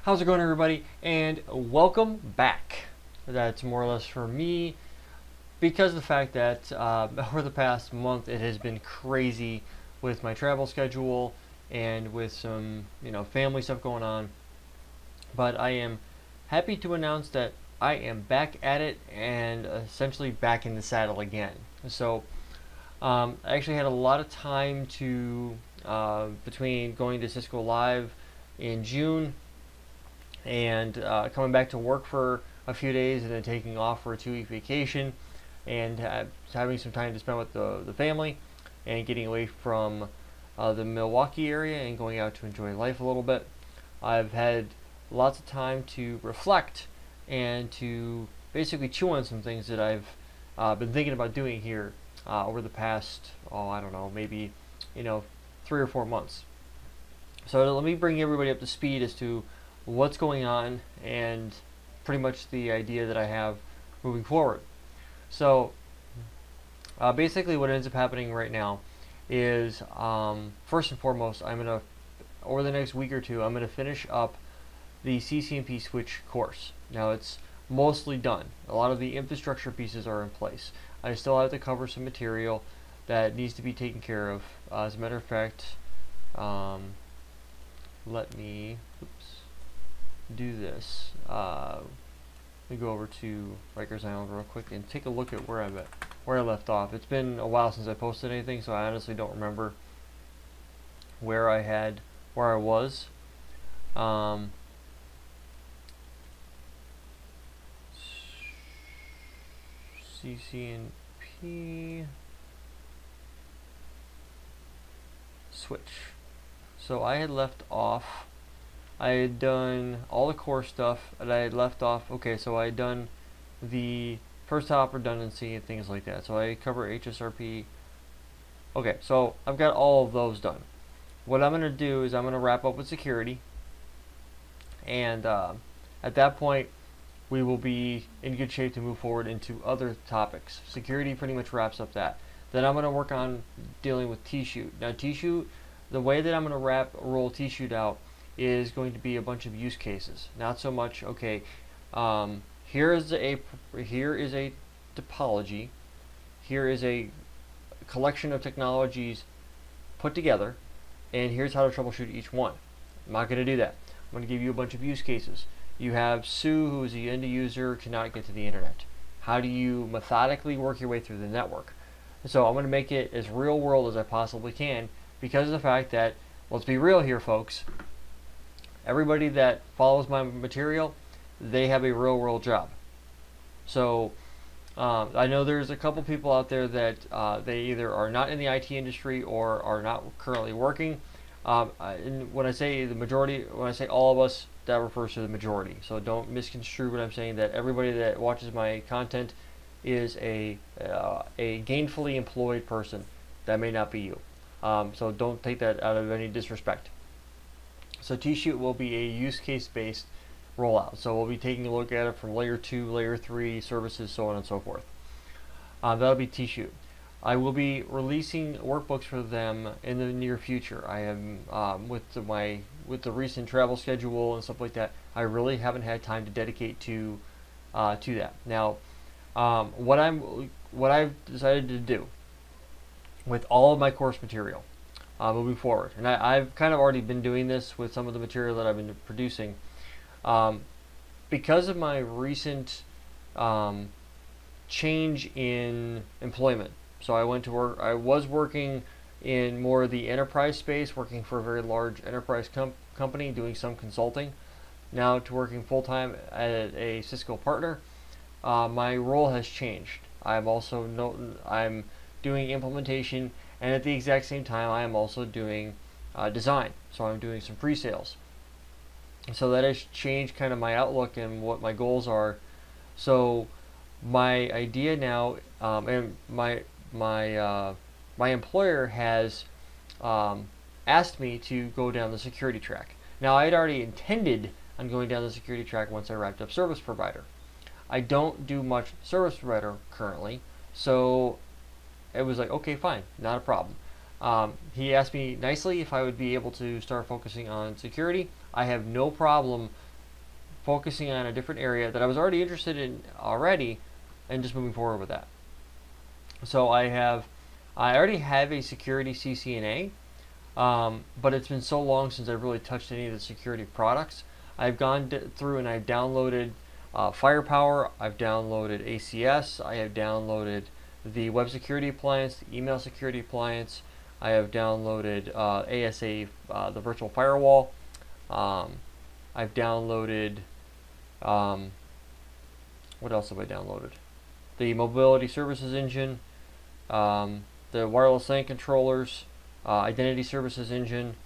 How's it going, everybody? And welcome back. That's more or less for me because of the fact that over the past month it has been crazy with my travel schedule and with some family stuff going on. But I am happy to announce that I am back at it and essentially back in the saddle again. So I actually had a lot of time to between going to Cisco Live in June and coming back to work for a few days and then taking off for a 2 week vacation and having some time to spend with the family and getting away from the Milwaukee area and going out to enjoy life a little bit. I've had lots of time to reflect and to basically chew on some things that I've been thinking about doing here over the past, I don't know, maybe 3 or 4 months. So let me bring everybody up to speed as to what's going on and pretty much the idea that I have moving forward. So basically what ends up happening right now is first and foremost, over the next week or two, I'm going to finish up the CCNP switch course. Now it's mostly done. A lot of the infrastructure pieces are in place. I still have to cover some material that needs to be taken care of. As a matter of fact, let me do this. Let me go over to Rikers Island real quick and take a look at where I left off. It's been a while since I posted anything, so I honestly don't remember where I was. CCNP switch. So I had left off. I had done all the core stuff, and I had left off. Okay, so I had done the first hop redundancy and things like that. So I cover HSRP. Okay, so I've got all of those done. What I'm going to do is I'm going to wrap up with security, and at that point we will be in good shape to move forward into other topics. Security pretty much wraps up that. Then I'm going to work on dealing with T-Shoot. Now T-Shoot, the way that I'm going to roll T-Shoot out is going to be a bunch of use cases. Not so much, okay, here is a topology, here is a collection of technologies put together, and here's how to troubleshoot each one. I'm not going to do that. I'm going to give you a bunch of use cases. You have Sue, who is the end user, cannot get to the internet. How do you methodically work your way through the network? So I'm going to make it as real world as I possibly can, because of the fact that, let's be real here, folks, everybody that follows my material, they have a real world job. So I know there's a couple people out there that they either are not in the IT industry or are not currently working. And when I say the majority, when I say all of us, that refers to the majority. So don't misconstrue what I'm saying, that everybody that watches my content is a gainfully employed person. That may not be you. So don't take that out of any disrespect. So T-Shoot will be a use case based rollout. So we'll be taking a look at it from layer 2, layer 3 services, so on and so forth. That'll be T-Shoot. I will be releasing workbooks for them in the near future. I am with the recent travel schedule and stuff like that, I really haven't had time to dedicate to that. Now, what I've decided to do with all of my course material moving forward, and I've kind of already been doing this with some of the material that I've been producing, because of my recent change in employment. So I went to work. I was working in more of the enterprise space, working for a very large enterprise company, doing some consulting. Now to working full time at a Cisco partner. My role has changed. I'm doing implementation, and at the exact same time, I am also doing design. So I'm doing some pre-sales. So that has changed kind of my outlook and what my goals are. So my idea now, and my employer has asked me to go down the security track. Now I had already intended on going down the security track once I wrapped up service provider. I don't do much service provider currently, so it was like, okay, fine, not a problem. He asked me nicely if I would be able to start focusing on security. I have no problem focusing on a different area that I was already interested in already, and just moving forward with that. So I already have a security CCNA, but it's been so long since I've really touched any of the security products. I've gone through and I've downloaded Firepower, I've downloaded ACS, I have downloaded the web security appliance, the email security appliance, I have downloaded ASA, the virtual firewall. I've downloaded, what else have I downloaded? The mobility services engine, the wireless LAN controllers, identity services engine.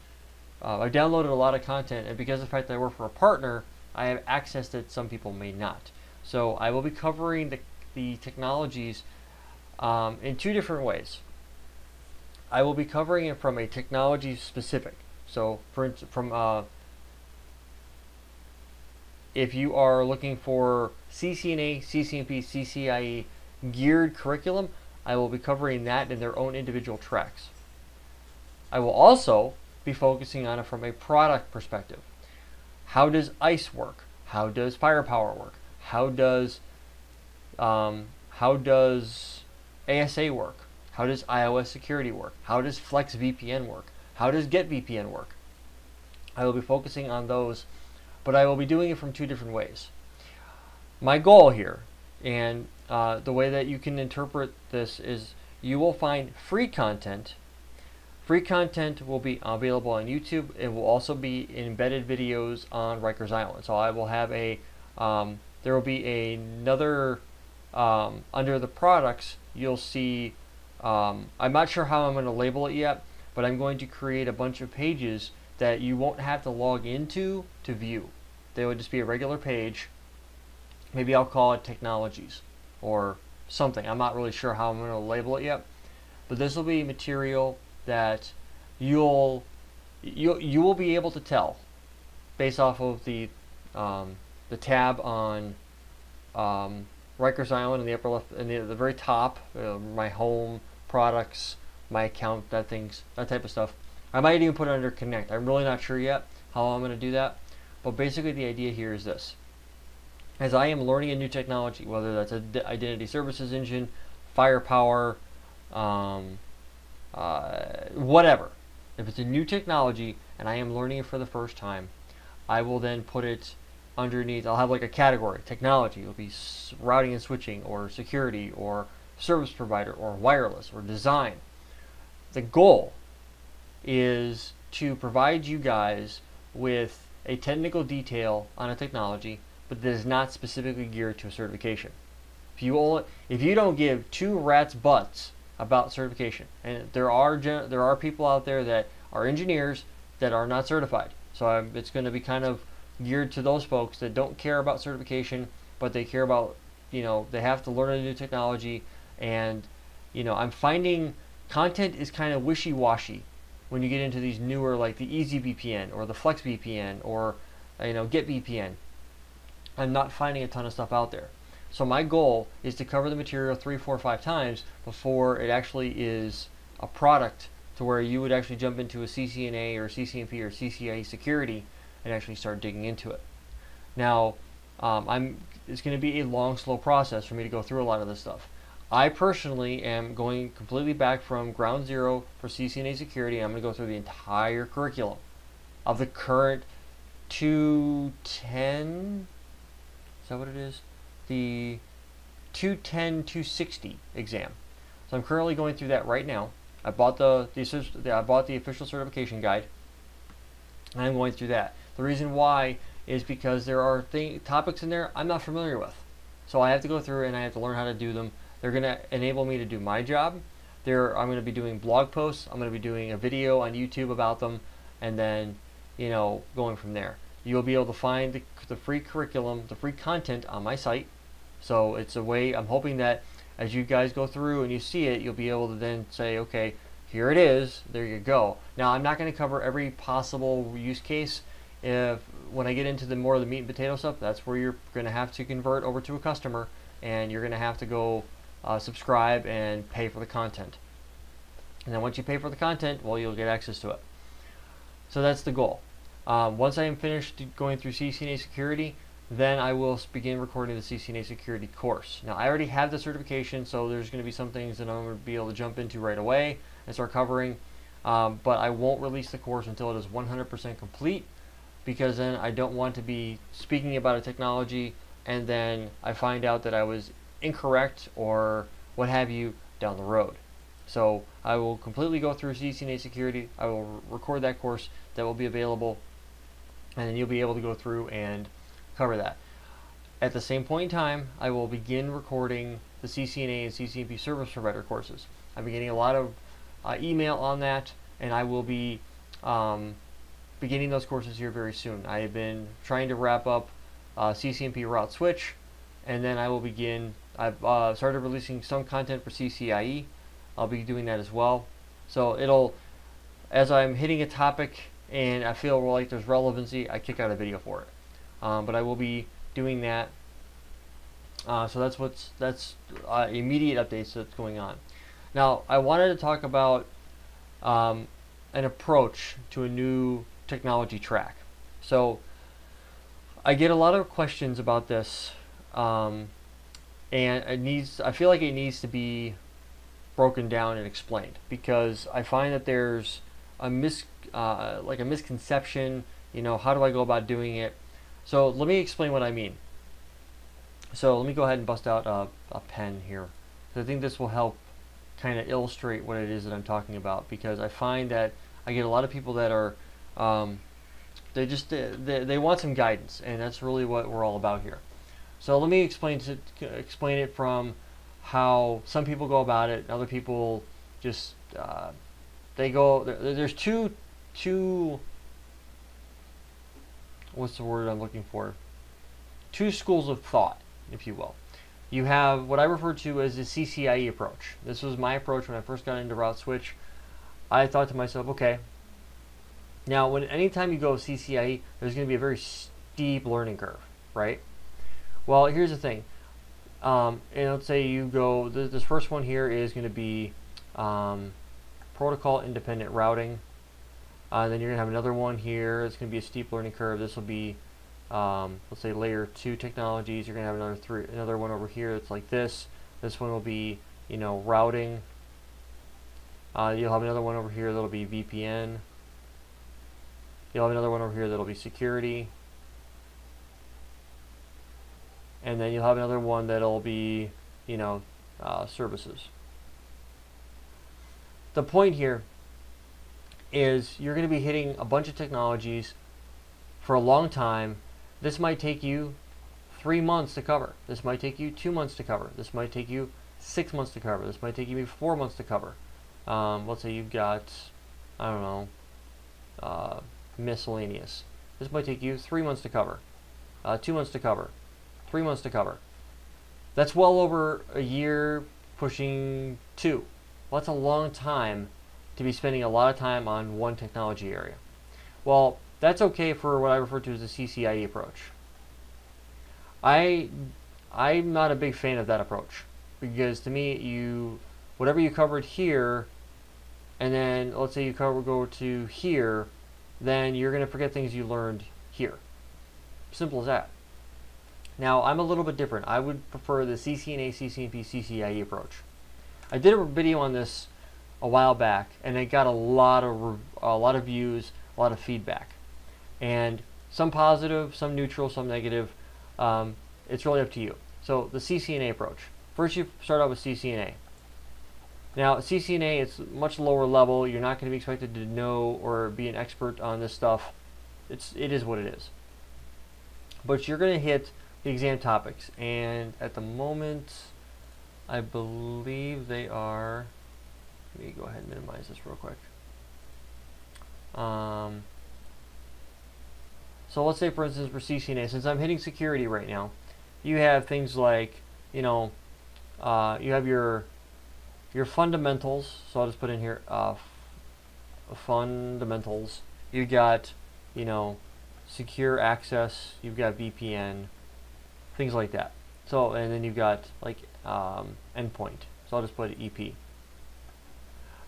I've downloaded a lot of content, and because of the fact that I work for a partner, I have access that some people may not. So I will be covering the technologies in two different ways. I will be covering it from a technology specific. So for instance, if you are looking for CCNA, CCNP, CCIE geared curriculum, I will be covering that in their own individual tracks. I will also be focusing on it from a product perspective. How does ICE work? How does Firepower work? How does ASA work? How does iOS security work? How does FlexVPN work? How does GetVPN work? I will be focusing on those, but I will be doing it from two different ways. My goal here, and the way that you can interpret this, is you will find free content. Free content will be available on YouTube. It will also be embedded videos on Rikers Island. So I will have there will be another, under the products, you'll see, I'm not sure how I'm going to label it yet, but I'm going to create a bunch of pages that you won't have to log into to view. They would just be a regular page. Maybe I'll call it technologies or something. I'm not really sure how I'm going to label it yet, but this will be material that you will be able to tell based off of the tab on Rikers Island in the upper left, in the very top, my home, products, my account, that type of stuff. I might even put it under Connect. I'm really not sure yet how I'm going to do that, but basically the idea here is this. As I am learning a new technology, whether that's an identity services engine, Firepower, whatever. If it's a new technology and I am learning it for the first time, I will then put it underneath. I'll have like a category. Technology will be routing and switching, or security, or service provider, or wireless, or design. The goal is to provide you guys with a technical detail on a technology, but that is not specifically geared to a certification. If you don't give two rats' butts about certification, and there are people out there that are engineers that are not certified, so it's going to be kind of geared to those folks that don't care about certification, but they care about, they have to learn a new technology. And I'm finding content is kind of wishy-washy when you get into these newer, like the EasyVPN or the FlexVPN or GetVPN. I'm not finding a ton of stuff out there. So my goal is to cover the material 3, 4, 5 times before it actually is a product to where you would actually jump into a CCNA or CCNP or CCIE security and actually start digging into it. Now, it's going to be a long, slow process for me to go through a lot of this stuff. I personally am going completely back from ground zero for CCNA security. I'm going to go through the entire curriculum of the current 210, is that what it is? The 210 260 exam. So I'm currently going through that right now. I bought the official certification guide, and I'm going through that. The reason why is because there are topics in there I'm not familiar with, so I have to go through and I have to learn how to do them. They're going to enable me to do my job. I'm going to be doing blog posts. I'm going to be doing a video on YouTube about them, and then going from there. You'll be able to find the free curriculum, the free content on my site. So it's a way, I'm hoping that as you guys go through and you see it, you'll be able to then say, okay, here it is, there you go. Now, I'm not going to cover every possible use case. When I get into the more of the meat and potato stuff, that's where you're going to have to convert over to a customer, and you're going to have to go subscribe and pay for the content. And then once you pay for the content, well, you'll get access to it. So that's the goal. Once I am finished going through CCNA security, then I will begin recording the CCNA security course. Now, I already have the certification, so there's going to be some things that I'm going to be able to jump into right away and start covering, but I won't release the course until it is 100% complete, because then I don't want to be speaking about a technology and then I find out that I was incorrect or what have you down the road. So I will completely go through CCNA security. I will record that course that will be available, and then you'll be able to go through and cover that. At the same point in time, I will begin recording the CCNA and CCNP service provider courses. I've been getting a lot of email on that, and I will be beginning those courses here very soon. I have been trying to wrap up CCNP route switch, and then I will begin. I've started releasing some content for CCIE. I'll be doing that as well. So it'll, as I'm hitting a topic and I feel like there's relevancy, I kick out a video for it. But I will be doing that. So that's immediate updates that's going on. Now, I wanted to talk about an approach to a new technology track. So I get a lot of questions about this, and I feel like it needs to be broken down and explained, because I find that there's a misconception. How do I go about doing it? So let me explain what I mean. So let me go ahead and bust out a pen here, because I think this will help kind of illustrate what it is that I'm talking about, because I find that I get a lot of people that are they want some guidance, and that's really what we're all about here. So let me explain it from how some people go about it. Other people just there's two what's the word I'm looking for? Two schools of thought, if you will. You have what I refer to as the CCIE approach. This was my approach when I first got into route switch. I thought to myself, okay, now anytime you go CCIE, there's going to be a very steep learning curve, right? Well, here's the thing. And let's say you go, this first one here is going to be protocol independent routing. Then you're going to have another one here. It's going to be a steep learning curve. This will be, let's say, layer 2 technologies. You're going to have another one over here that's like this. This one will be, routing. You'll have another one over here that'll be VPN. You'll have another one over here that'll be security. And then you'll have another one that'll be, services. The point here is you're going to be hitting a bunch of technologies for a long time. This might take you 3 months to cover. This might take you 2 months to cover. This might take you 6 months to cover. This might take you maybe 4 months to cover. Let's say you've got, I don't know, miscellaneous. This might take you 3 months to cover, 2 months to cover, 3 months to cover. That's well over a year, pushing 2. Well, that's a long time to be spending a lot of time on one technology area. Well, that's okay for what I refer to as the CCIE approach. I'm not a big fan of that approach, because to me, whatever you covered here, and then let's say you go to here, then you're going to forget things you learned here. Simple as that. Now, I'm a little bit different. I would prefer the CCNA, CCNP, CCIE approach. I did a video on this a while back, and it got a lot of views, a lot of feedback, and some positive, some neutral, some negative. It's really up to you. So the CCNA approach. First, you start out with CCNA. Now, CCNA, it's much lower level. You're not going to be expected to know or be an expert on this stuff. It is what it is. But you're going to hit the exam topics, and at the moment, I believe they are. Let me go ahead and minimize this real quick. So let's say, for instance, for CCNA, since I'm hitting security right now, you have things like, you have your fundamentals. So I'll just put in here fundamentals. You got, secure access. You've got VPN, things like that. So, and then you've got like endpoint. So I'll just put EP.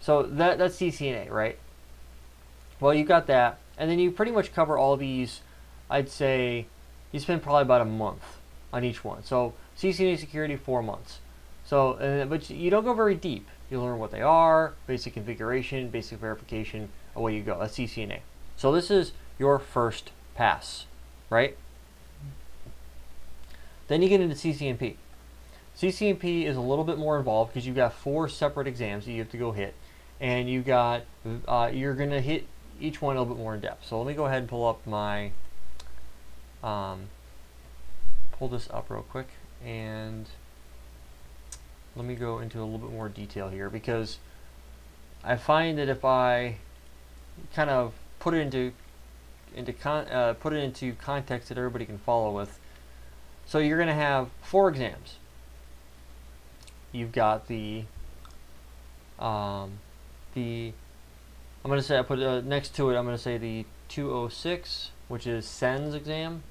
So that's CCNA, right? Well, you got that, and then you pretty much cover all these, I'd say, you spend probably about a month on each one. So CCNA security, 4 months. So, but you don't go very deep. You learn what they are, basic configuration, basic verification, away you go. That's CCNA. So this is your first pass, right? Then you get into CCNP. CCNP is a little bit more involved because you've got 4 separate exams that you have to go hit, and you got you're going to hit each one a little bit more in depth. So let me go ahead and pull up my pull this up real quick, and let me go into a little bit more detail here, because I find that if I kind of put it into context that everybody can follow with. So you're going to have 4 exams. You've got I'm going to say, I put next to it, I'm going to say the 206, which is SENS exam.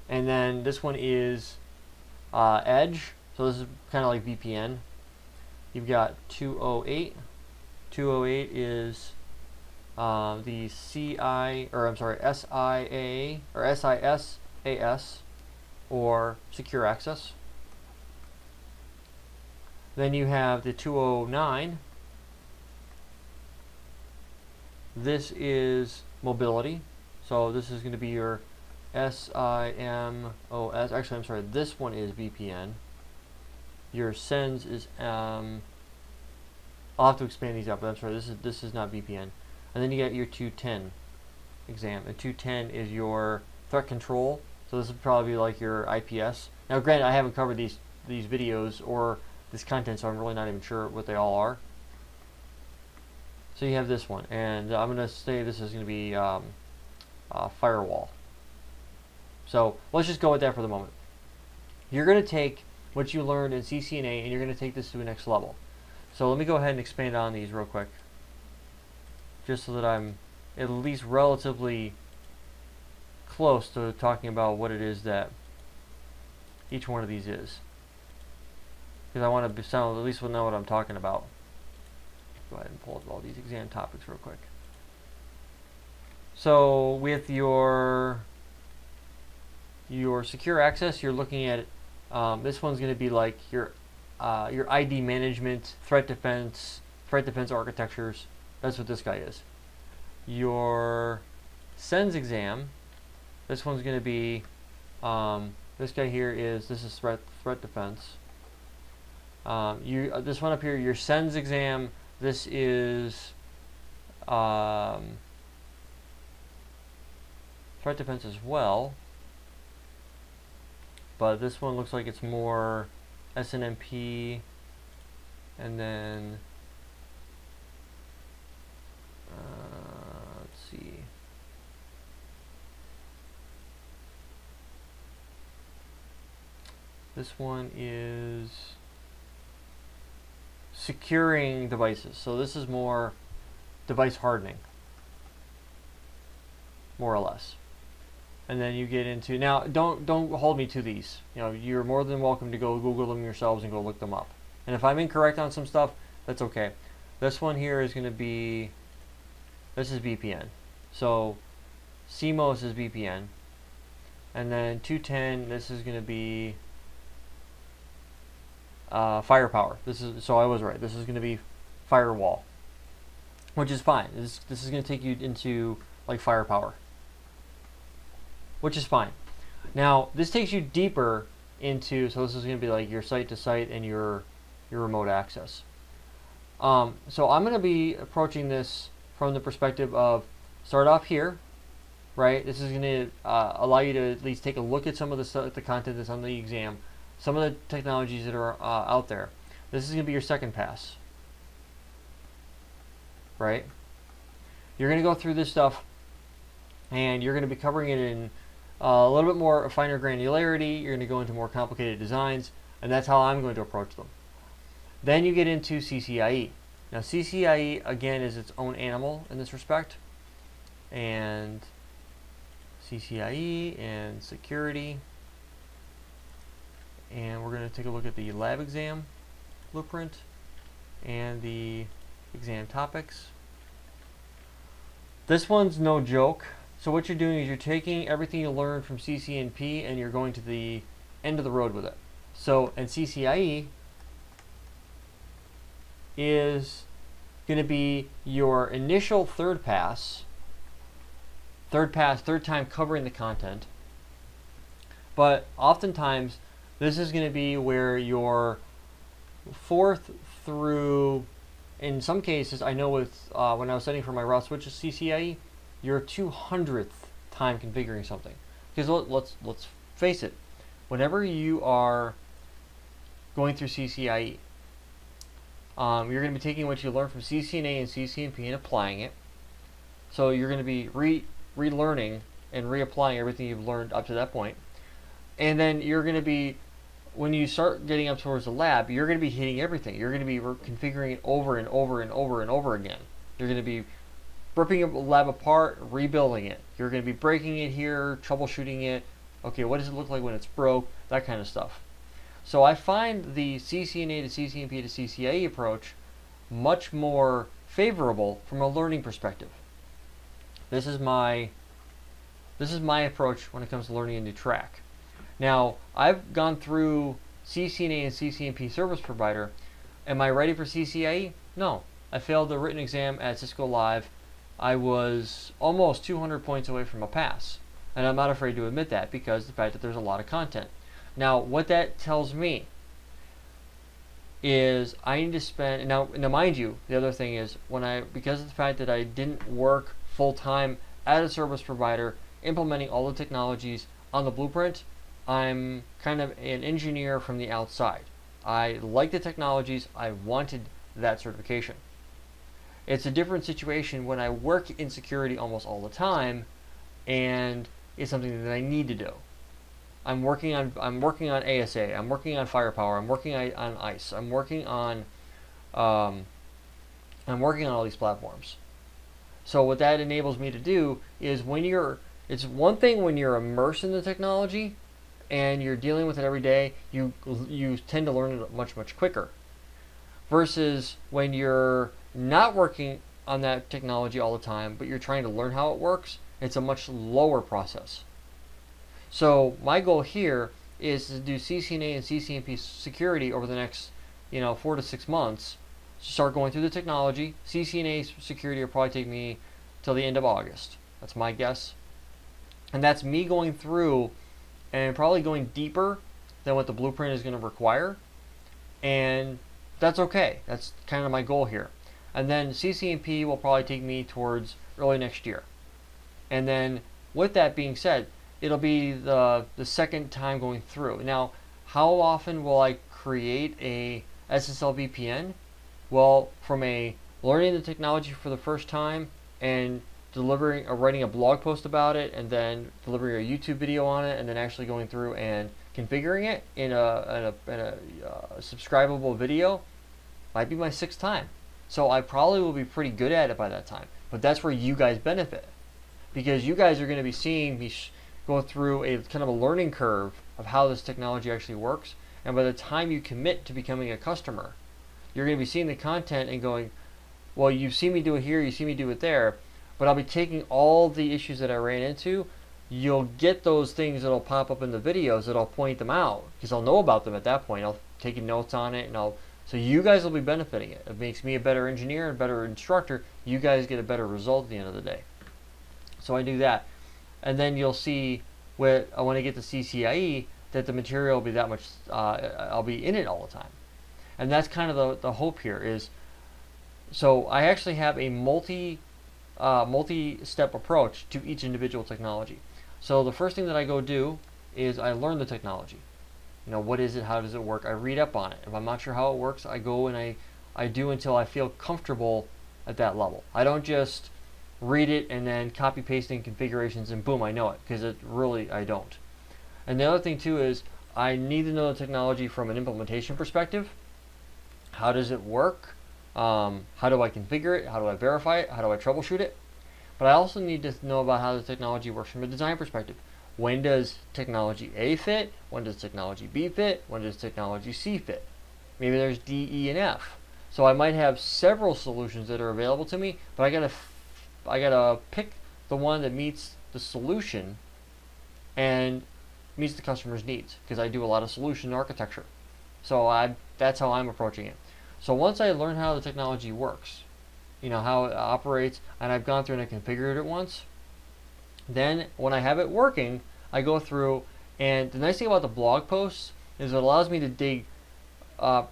And then this one is Edge, so this is kind of like VPN. You've got 208. 208 is the SIA or SISAS, or Secure Access. Then you have the 209. This is Mobility. So this is going to be your SIMOS. Actually, I'm sorry. This one is VPN. Your SENS is I'll have to expand these out, but I'm sorry. This is not VPN. And then you get your 210 exam. And 210 is your threat control. So this would probably be like your IPS. Now, granted, I haven't covered these videos or this content, so I'm really not even sure what they all are. So you have this one, and I'm going to say this is going to be firewall. So let's just go with that for the moment. You're going to take what you learned in CCNA, and you're going to take this to the next level. So let me go ahead and expand on these real quick, just so that I'm at least relatively close to talking about what it is that each one of these is, because I want to sound at least know what I'm talking about. Go ahead and pull up all these exam topics real quick. So with your secure access, you're looking at this one's going to be like your ID management, threat defense architectures. That's what this guy is. Your SENS exam, this one's going to be this guy here this is threat defense. This one up here, your SENS exam, this is threat defense as well, but this one looks like it's more SNMP, and then let's see. This one is securing devices. So this is more device hardening, more or less. And then you get into, now don't hold me to these. You know, you're more than welcome to go Google them yourselves and go look them up. And if I'm incorrect on some stuff, that's okay. This one here is going to be, this is VPN. So CMOS is VPN. And then 210, this is going to be firepower. So I was right. This is going to be firewall, which is fine. This is going to take you into like firepower, which is fine. Now this takes you deeper into, so this is going to be like your site to site and your remote access. So I'm going to be approaching this from the perspective of start off here, right? This is going to allow you to at least take a look at some of the content that's on the exam, some of the technologies that are out there. This is going to be your second pass, right? You're going to go through this stuff, and you're going to be covering it in a little bit more finer granularity. You're going to go into more complicated designs, and that's how I'm going to approach them. Then you get into CCIE. Now CCIE, again, is its own animal in this respect. And CCIE and security. And we're going to take a look at the lab exam blueprint and the exam topics. This one's no joke. So what you're doing is you're taking everything you learned from CCNP and you're going to the end of the road with it. So, and CCIE is going to be your initial third time covering the content. But oftentimes, this is going to be where your fourth through, in some cases, I know with when I was studying for my route switches CCIE, your 200th time configuring something. Because let's face it, whenever you are going through CCIE, you're going to be taking what you learned from CCNA and CCNP and applying it. So you're going to be relearning and reapplying everything you've learned up to that point. And then you're going to be, when you start getting up towards the lab, you're going to be hitting everything. You're going to be configuring it over and over and over and over again. You're going to be ripping a lab apart, rebuilding it. You're going to be breaking it here, troubleshooting it. Okay, what does it look like when it's broke? That kind of stuff. So I find the CCNA to CCNP to CCIE approach much more favorable from a learning perspective. This is my approach when it comes to learning a new track. Now, I've gone through CCNA and CCNP service provider. Am I ready for CCIE? No. I failed the written exam at Cisco Live. I was almost 200 points away from a pass. And I'm not afraid to admit that because of the fact that there's a lot of content. Now, what that tells me is I need to spend, now mind you, the other thing is, because of the fact that I didn't work full-time at a service provider implementing all the technologies on the blueprint, I'm kind of an engineer from the outside. I like the technologies. I wanted that certification. It's a different situation when I work in security almost all the time, and it's something that I need to do. I'm working on ASA. I'm working on Firepower. I'm working on ICE. I'm working on all these platforms. So what that enables me to do is it's one thing when you're immersed in the technology and you're dealing with it every day, you tend to learn it much quicker. Versus when you're not working on that technology all the time, but you're trying to learn how it works, it's a much lower process. So my goal here is to do CCNA and CCNP security over the next 4 to 6 months. Start going through the technology. CCNA security will probably take me till the end of August. That's my guess. And that's me going through and probably going deeper than what the blueprint is going to require. And that's okay. That's kind of my goal here. And then CCNP will probably take me towards early next year. And then with that being said, it'll be the second time going through. Now, how often will I create a SSL VPN? Well, from learning the technology for the first time and writing a blog post about it, and then delivering a YouTube video on it, and then actually going through and configuring it in a subscribable video, might be my 6th time. So I probably will be pretty good at it by that time. But that's where you guys benefit, because you guys are going to be seeing me go through a kind of a learning curve of how this technology actually works. And by the time you commit to becoming a customer, you're going to be seeing the content and going, well, you see me do it here, you see me do it there, but I'll be taking all the issues that I ran into. You'll get those things that'll pop up in the videos that I'll point them out, because I'll know about them at that point. I'll take notes on it, and so you guys will be benefiting it. It makes me a better engineer and better instructor. You guys get a better result at the end of the day. So I do that. And then you'll see when I get to CCIE that the material will be that much, I'll be in it all the time. And that's kind of the hope here is, so I actually have a multi-step approach to each individual technology. So the first thing that I go do is I learn the technology. What is it? How does it work? I read up on it. If I'm not sure how it works, I go and I do until I feel comfortable at that level. I don't just read it and then copy pasting configurations and boom, I know it, because I don't. And the other thing too is I need to know the technology from an implementation perspective. How does it work? How do I configure it? How do I verify it? How do I troubleshoot it? But I also need to know about how the technology works from a design perspective. When does technology A fit? When does technology B fit? When does technology C fit? Maybe there's D, E, and F. So I might have several solutions that are available to me, but I got to pick the one that meets the solution and meets the customer's needs, because I do a lot of solution architecture. So that's how I'm approaching it. So once I learn how the technology works, how it operates, and I've gone through and I configured it once, then when I have it working, I go through, and the nice thing about the blog posts is it allows me to dig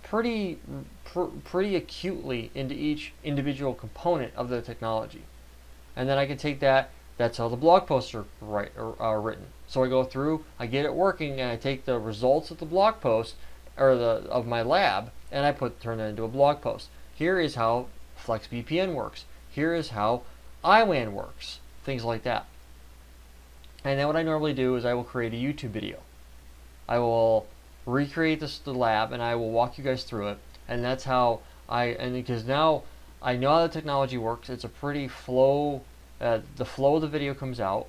pretty acutely into each individual component of the technology. And then I can take that's how the blog posts are written. So I go through, I get it working, and I take the results of the blog post, or of my lab, and I turn that into a blog post. Here is how FlexVPN works. Here is how iWAN works. Things like that. And then what I normally do is I will create a YouTube video. I will recreate the lab, and I will walk you guys through it. And that's how because now I know how the technology works. It's a pretty flow. The flow of the video comes out.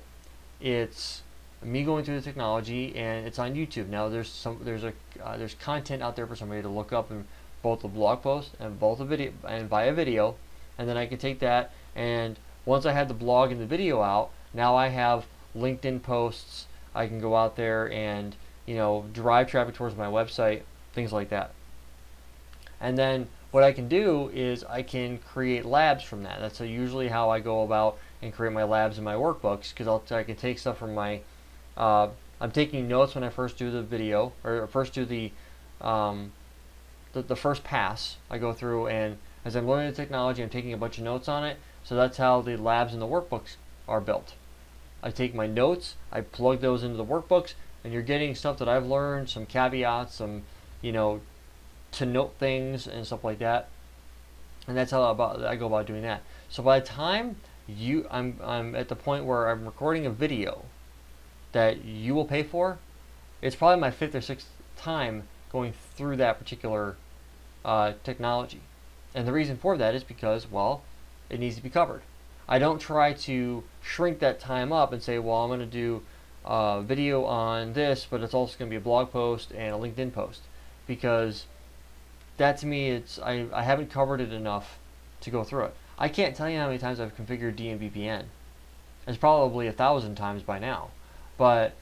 It's me going through the technology, and it's on YouTube. Now there's content out there for somebody to look up in both the blog post and both the video and via video, and then I can take that, and once I have the blog and the video out, now I have LinkedIn posts. I can go out there and drive traffic towards my website, things like that. And then what I can do is I can create labs from that. That's usually how I go about and create my labs in my workbooks, because I can take stuff from my I'm taking notes when I first do the video, or first do the first pass. I go through, and as I'm learning the technology, I'm taking a bunch of notes on it. So that's how the labs and the workbooks are built. I take my notes, I plug those into the workbooks, and you're getting stuff that I've learned, some caveats, some to note things and stuff like that. And that's how I go about doing that. So by the time I'm at the point where I'm recording a video that you will pay for, it's probably my 5th or 6th time going through that particular technology. And the reason for that is because, well, it needs to be covered. I don't try to shrink that time up and say, well, I'm going to do a video on this, but it's also going to be a blog post and a LinkedIn post, because that to me, I haven't covered it enough to go through it. I can't tell you how many times I've configured DNVPN. It's probably 1,000 times by now. But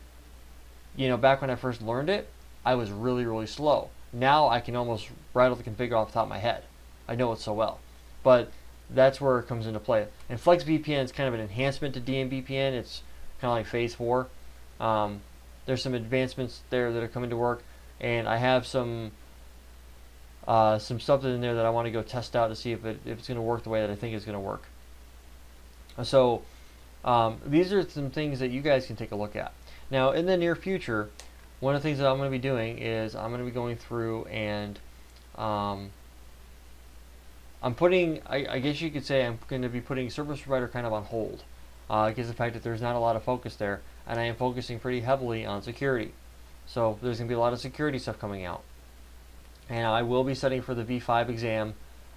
back when I first learned it, I was really, really slow. Now I can almost rattle the config off the top of my head. I know it so well. But that's where it comes into play. And FlexVPN is kind of an enhancement to DNVPN. It's kind of like Phase 4. There's some advancements there that are coming to work, and I have some stuff in there that I want to go test out to see if it's going to work the way that I think it's going to work. So these are some things that you guys can take a look at. Now, in the near future, one of the things that I'm going to be doing is I'm going to be going through and I'm putting, I guess you could say, I'm going to be putting service provider kind of on hold, because of the fact that there's not a lot of focus there, and I am focusing pretty heavily on security. So there's going to be a lot of security stuff coming out. And I will be studying for the V5 exam,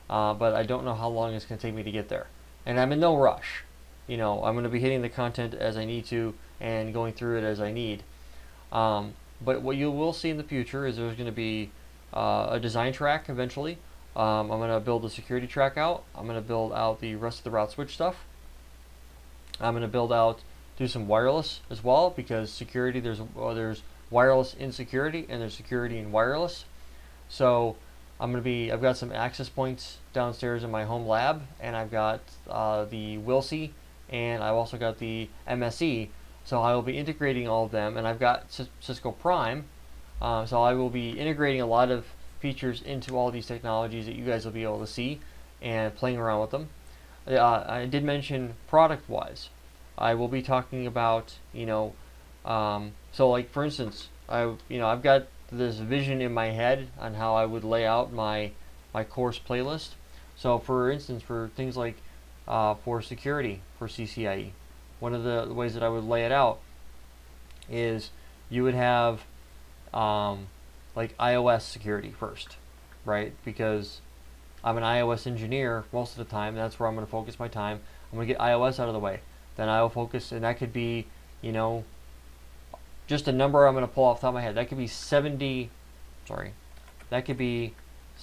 but I don't know how long it's going to take me to get there. And I'm in no rush. I'm going to be hitting the content as I need to and going through it as I need. But what you will see in the future is there's going to be a design track eventually. I'm going to build the security track out. I'm going to build out the rest of the route switch stuff. I'm going to do some wireless as well, because security, there's wireless in security and there's security in wireless. So I've got some access points downstairs in my home lab, and I've got the WILSI, and I've also got the MSE. So I will be integrating all of them, and I've got Cisco Prime. So I will be integrating a lot of features into all these technologies that you guys will be able to see and playing around with them. I did mention product-wise. I will be talking about, so like for instance, I've got this vision in my head on how I would lay out my course playlist. So for instance, for things like for security for CCIE, one of the ways that I would lay it out is you would have like iOS security first, right? Because I'm an iOS engineer most of the time. That's where I'm going to focus my time. I'm going to get iOS out of the way. Then I will focus, and that could be, just a number I'm going to pull off the top of my head. That could be 70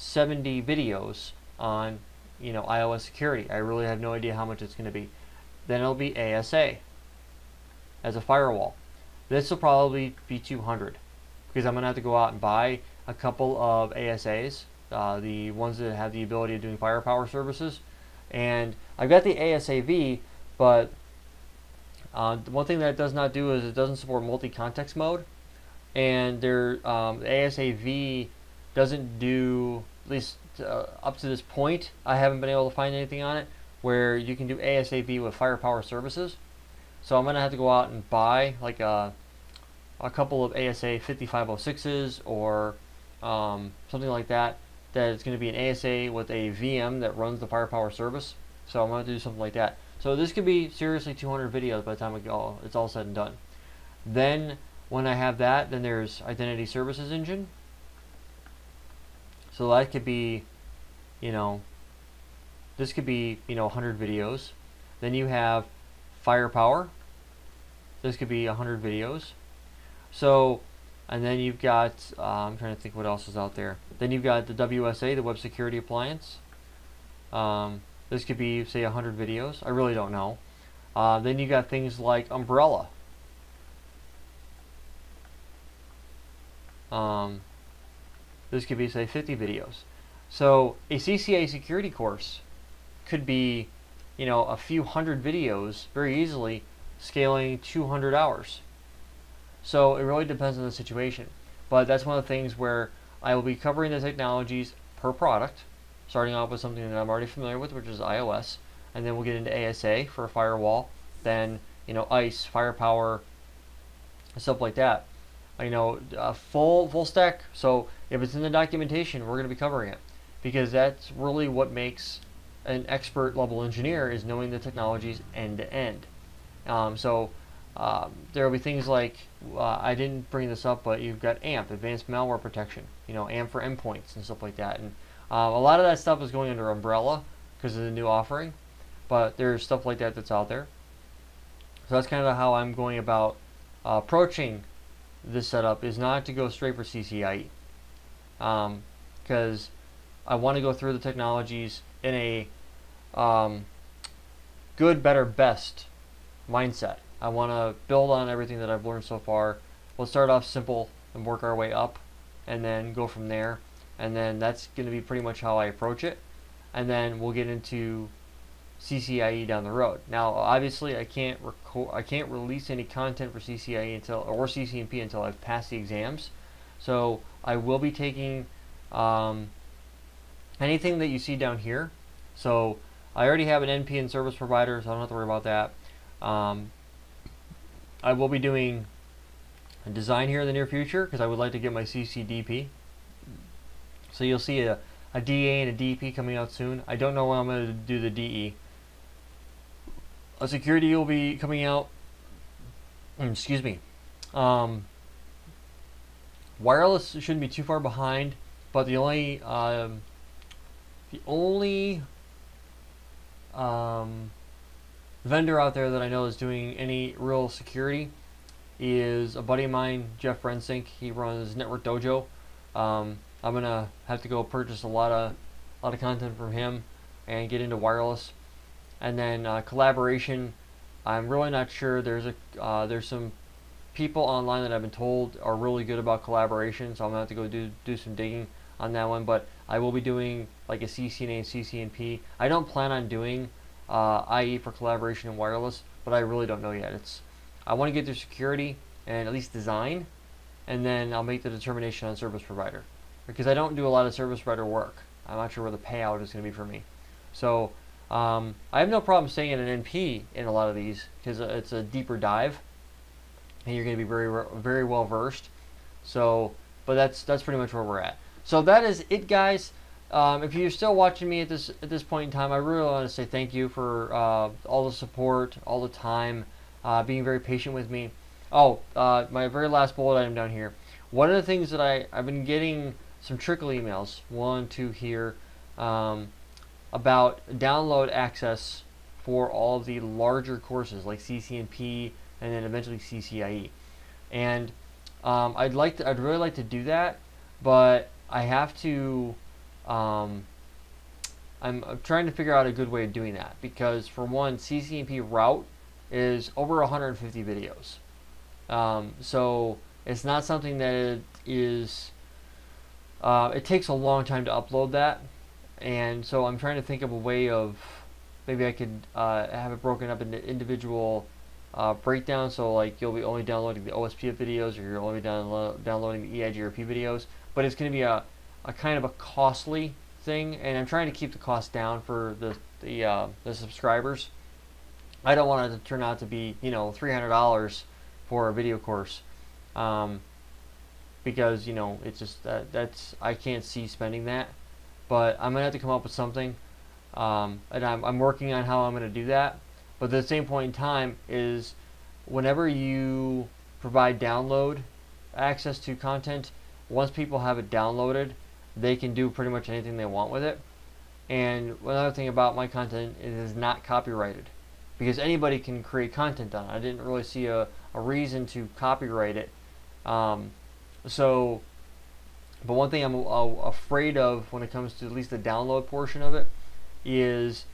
videos on, iOS security. I really have no idea how much it's going to be. then it'll be ASA as a firewall. This will probably be 200 because I'm going to have to go out and buy a couple of ASAs, the ones that have the ability of doing firepower services. And I've got the ASAV, but one thing that it does not do is it doesn't support multi-context mode. And the ASAV doesn't do, at least up to this point, I haven't been able to find anything on it where you can do ASAV with firepower services. So I'm going to have to go out and buy like a couple of ASA 5506s or something like that. That it's going to be an ASA with a VM that runs the firepower service. So I'm going to do something like that. So this could be seriously 200 videos by the time it's all said and done. Then when I have that, then there's Identity Services Engine. So that could be, this could be, 100 videos. Then you have Firepower. This could be 100 videos. So, and then you've got, I'm trying to think what else is out there. Then you've got the WSA, the Web Security Appliance. This could be, say, 100 videos. I really don't know. Then you got things like Umbrella. This could be, say, 50 videos. So a CCIE security course could be, a few hundred videos very easily, scaling 200 hours. So it really depends on the situation. But that's one of the things where I will be covering the technologies per product, starting off with something that I'm already familiar with, which is iOS, and then we'll get into ASA for a firewall, then ICE, firepower, stuff like that. Full stack. So if it's in the documentation, we're going to be covering it, because that's really what makes an expert level engineer, is knowing the technologies end to end. There will be things like, I didn't bring this up, but you've got AMP, Advanced Malware Protection, AMP for endpoints and stuff like that. And a lot of that stuff is going under Umbrella because of the new offering, but there's stuff like that that's out there. So that's kind of how I'm going about approaching this setup, is not to go straight for CCIE, because I want to go through the technologies in a good, better, best mindset. I want to build on everything that I've learned so far. We'll start off simple and work our way up, and then go from there. And then that's going to be pretty much how I approach it. And then we'll get into CCIE down the road. Now, obviously, I can't release any content for CCIE or CCNP until I've passed the exams. So I will be taking anything that you see down here. So I already have an NP service provider, so I don't have to worry about that. I will be doing a design here in the near future, because I would like to get my CCDP. So you'll see a DA and a DP coming out soon. I don't know when I'm going to do the DE. A security will be coming out. Excuse me. Wireless shouldn't be too far behind, but the only vendor out there that I know is doing any real security is a buddy of mine, Jeff Brensink. He runs Network Dojo. I'm gonna have to go purchase a lot of content from him and get into wireless. And then collaboration, I'm really not sure. There's some people online that I've been told are really good about collaboration, so I'm gonna have to go do some digging on that one. But I will be doing like a CCNA and CCNP. I don't plan on doing IE for collaboration and wireless, but I really don't know yet. I want to get through security and at least design, and then I'll make the determination on service provider, because I don't do a lot of service provider work. I'm not sure where the payout is going to be for me. So I have no problem staying in an NP in a lot of these, because it's a deeper dive and you're going to be very, very well versed. So, but that's pretty much where we're at. So that is it, guys. If you're still watching me at this point in time, I really want to say thank you for all the support, all the time, being very patient with me. Oh, my very last bullet item down here. One of the things that I've been getting some trickle emails, 1, 2 here, about download access for all the larger courses like CCNP and then eventually CCIE. And I'd really like to do that, but I have to I'm trying to figure out a good way of doing that, because for one, CCNP route is over 150 videos. So it's not something that is, it takes a long time to upload that, and so I'm trying to think of a way of, maybe I could have it broken up into individual breakdowns, so like you'll be only downloading the OSPF videos, or you're only downloading the EIGRP videos, but it's going to be a kind of a costly thing, and I'm trying to keep the cost down for the subscribers. I don't want it to turn out to be, you know, $300 for a video course, because, you know, it's just that's, I can't see spending that. But I'm gonna have to come up with something, and I'm working on how I'm gonna do that. But at the same point in time is, whenever you provide download access to content, once people have it downloaded, they can do pretty much anything they want with it. And another thing about my content, it is not copyrighted, because anybody can create content on it. I didn't really see a reason to copyright it. So, but one thing I'm afraid of when it comes to at least the download portion of it is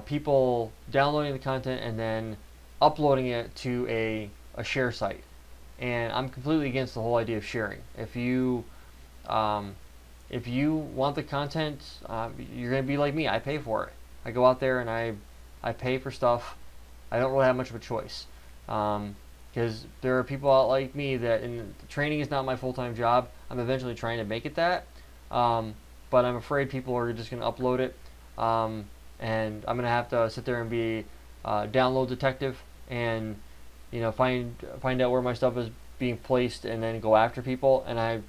people downloading the content and then uploading it to a share site. And I'm completely against the whole idea of sharing. If you want the content, you're going to be like me. I pay for it. I go out there and I pay for stuff. I don't really have much of a choice, because there are people out like me that, and training is not my full-time job. I'm eventually trying to make it that, but I'm afraid people are just going to upload it, and I'm going to have to sit there and be download detective, and, you know, find out where my stuff is being placed, and then go after people. And I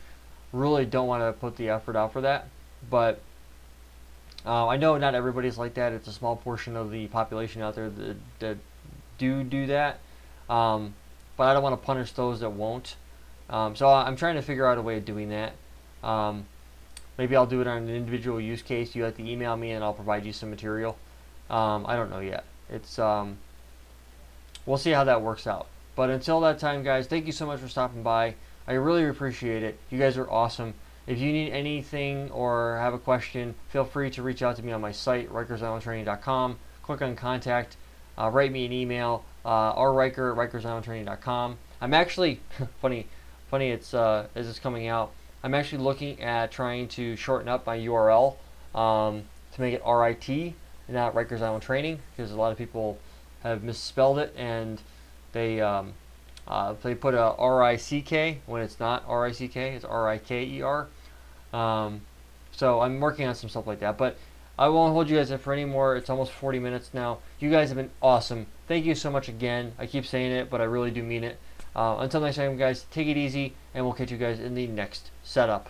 really don't want to put the effort out for that. But I know not everybody's like that. It's a small portion of the population out there that do that. But I don't want to punish those that won't. So I'm trying to figure out a way of doing that. Maybe I'll do it on an individual use case. You have to email me and I'll provide you some material. I don't know yet. It's we'll see how that works out. But until that time, guys, thank you so much for stopping by. I really appreciate it. You guys are awesome. If you need anything or have a question, feel free to reach out to me on my site, RikersIslandTraining.com. Click on contact, write me an email, rriker@RikersIslandTraining.com. I'm actually, funny it's as it's coming out, I'm actually looking at trying to shorten up my URL to make it RIT, not Rikers Island Training, because a lot of people have misspelled it, and they put a RICK when it's not RICK, it's RIKER. So I'm working on some stuff like that, but I won't hold you guys up for any more. It's almost 40 minutes now. You guys have been awesome. Thank you so much again. I keep saying it, but I really do mean it. Until next time, guys, take it easy, and we'll catch you guys in the next setup.